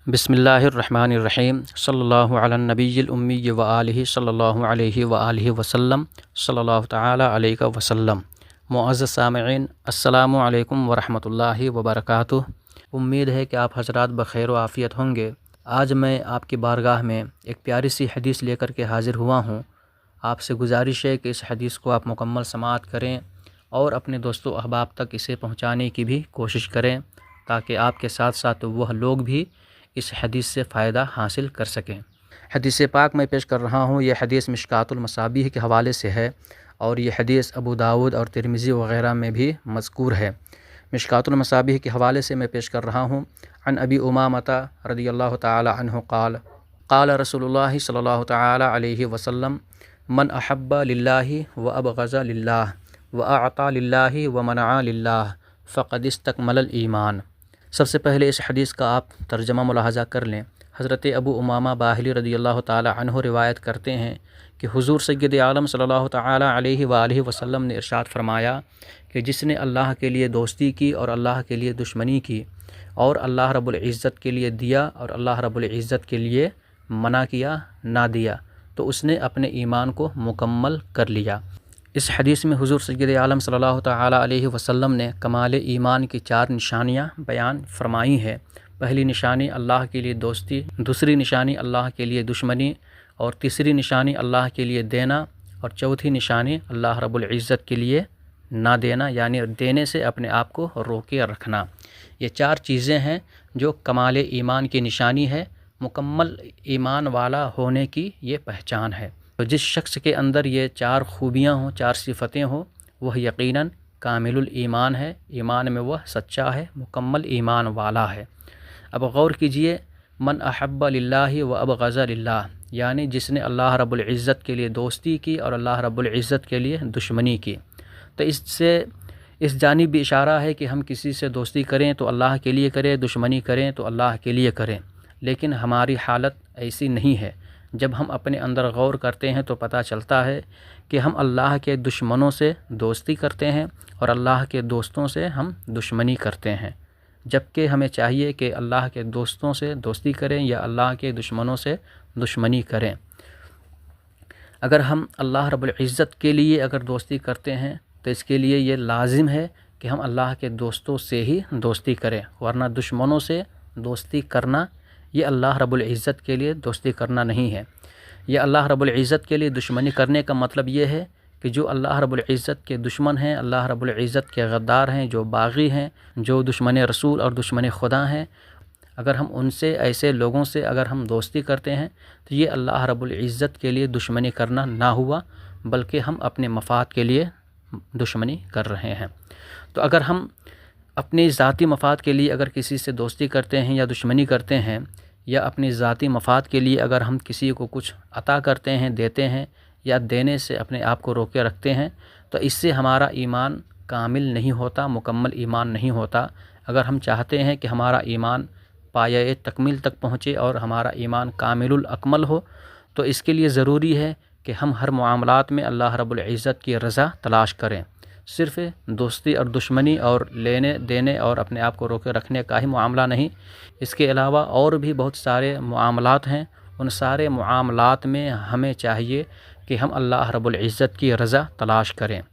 بسم اللہ الرحمن الرحیم صلی اللہ علی النبی الامی و آلہ صلی اللہ علیہ وآلہ وسلم صلی اللہ تعالی علیہ وسلم۔ معزز سامعین، السلام علیکم ورحمۃ اللہ وبرکاتہ۔ امید ہے کہ آپ حضرات بخیر و عافیت ہوں گے۔ آج میں آپ کی بارگاہ میں ایک پیاری سی حدیث لے کر کے حاضر ہوا ہوں۔ آپ سے گزارش ہے کہ اس حدیث کو آپ مکمل سماعت کریں اور اپنے دوست و احباب تک اسے پہنچانے کی بھی کوشش کریں تاکہ آپ کے ساتھ ساتھ وہ لوگ بھی اس حدیث سے فائدہ حاصل کر سکیں۔ حدیث پاک میں پیش کر رہا ہوں، یہ حدیث مشکوٰۃ المصابیح کے حوالے سے ہے اور یہ حدیث ابو داؤد اور ترمذی وغیرہ میں بھی مذکور ہے۔ مشکوٰۃ المصابیح کے حوالے سے میں پیش کر رہا ہوں، عن ابی امامۃ رضی اللہ تعالی عنہ قال قال رسول اللہ صلی اللہ تعالی علیہ وسلم من احب للہ وابغض للہ واعطى للہ ومنع للہ فقد استکمل الایمان۔ سب سے پہلے اس حدیث کا آپ ترجمہ ملاحظہ کر لیں۔ حضرت ابو امامہ باہلی رضی اللہ تعالی عنہ روایت کرتے ہیں کہ حضور سید عالم صلی اللہ تعالی علیہ وآلہ وسلم نے ارشاد فرمایا کہ جس نے اللہ کے لیے دوستی کی اور اللہ کے لیے دشمنی کی اور اللہ رب العزت کے لیے دیا اور اللہ رب العزت کے لیے منع کیا نہ دیا تو اس نے اپنے ایمان کو مکمل کر لیا۔ اس حدیث میں حضور سید عالم صلی اللہ تعالی علیہ وسلم نے کمال ایمان کی 4 نشانیاں بیان فرمائی ہیں۔ پہلی نشانی اللہ کے لیے دوستی، دوسری نشانی اللہ کے لیے دشمنی، اور تیسری نشانی اللہ کے لیے دینا، اور چوتھی نشانی اللہ رب العزت کے لیے نہ دینا، یعنی دینے سے اپنے آپ کو روکے رکھنا۔ یہ 4 چیزیں ہیں جو کمال ایمان کی نشانی ہے، مکمل ایمان والا ہونے کی یہ پہچان ہے۔ تو جس شخص کے اندر یہ 4 خوبیاں ہوں، 4 صفتیں ہوں، وہ یقیناً کامل الایمان ہے، ایمان میں وہ سچا ہے، مکمل ایمان والا ہے۔ اب غور کیجئے، من احب للہ و ابغض للہ، یعنی جس نے اللہ رب العزت کے لیے دوستی کی اور اللہ رب العزت کے لیے دشمنی کی، تو اس سے اس جانب بھی اشارہ ہے کہ ہم کسی سے دوستی کریں تو اللہ کے لیے کریں، دشمنی کریں تو اللہ کے لیے کریں، لیکن ہماری حالت ایسی نہیں ہے۔ جب ہم اپنے اندر غور کرتے ہیں تو پتہ چلتا ہے کہ ہم اللہ کے دشمنوں سے دوستی کرتے ہیں اور اللہ کے دوستوں سے ہم دشمنی کرتے ہیں، جبکہ ہمیں چاہیے کہ اللہ کے دوستوں سے دوستی کریں یا اللہ کے دشمنوں سے دشمنی کریں۔ اگر ہم اللہ رب العزت کے لیے اگر دوستی کرتے ہیں تو اس کے لیے یہ لازم ہے کہ ہم اللہ کے دوستوں سے ہی دوستی کریں، ورنہ دشمنوں سے دوستی کرنا یہ اللہ رب العزت کے لیے دوستی کرنا نہیں ہے۔ یہ اللہ رب العزت کے لیے دشمنی کرنے کا مطلب یہ ہے کہ جو اللہ رب العزت کے دشمن ہیں، اللہ رب العزت کے غدار ہیں، جو باغی ہیں، جو دشمن رسول اور دشمن خدا ہیں، اگر ہم ان سے، ایسے لوگوں سے اگر ہم دوستی کرتے ہیں تو یہ اللہ رب العزت کے لیے دشمنی کرنا نہ ہوا، بلکہ ہم اپنے مفاد کے لیے دشمنی کر رہے ہیں۔ تو اگر ہم اپنی ذاتی مفاد کے لیے اگر کسی سے دوستی کرتے ہیں یا دشمنی کرتے ہیں، یا اپنی ذاتی مفاد کے لیے اگر ہم کسی کو کچھ عطا کرتے ہیں، دیتے ہیں، یا دینے سے اپنے آپ کو روکے رکھتے ہیں، تو اس سے ہمارا ایمان کامل نہیں ہوتا، مکمل ایمان نہیں ہوتا۔ اگر ہم چاہتے ہیں کہ ہمارا ایمان پایۂ تکمیل تک پہنچے اور ہمارا ایمان کامل الاکمل ہو، تو اس کے لیے ضروری ہے کہ ہم ہر معاملات میں اللہ رب العزت کی رضا تلاش کریں۔ صرف دوستی اور دشمنی اور لینے دینے اور اپنے آپ کو روکے رکھنے کا ہی معاملہ نہیں، اس کے علاوہ اور بھی بہت سارے معاملات ہیں۔ ان سارے معاملات میں ہمیں چاہیے کہ ہم اللہ رب العزت کی رضا تلاش کریں۔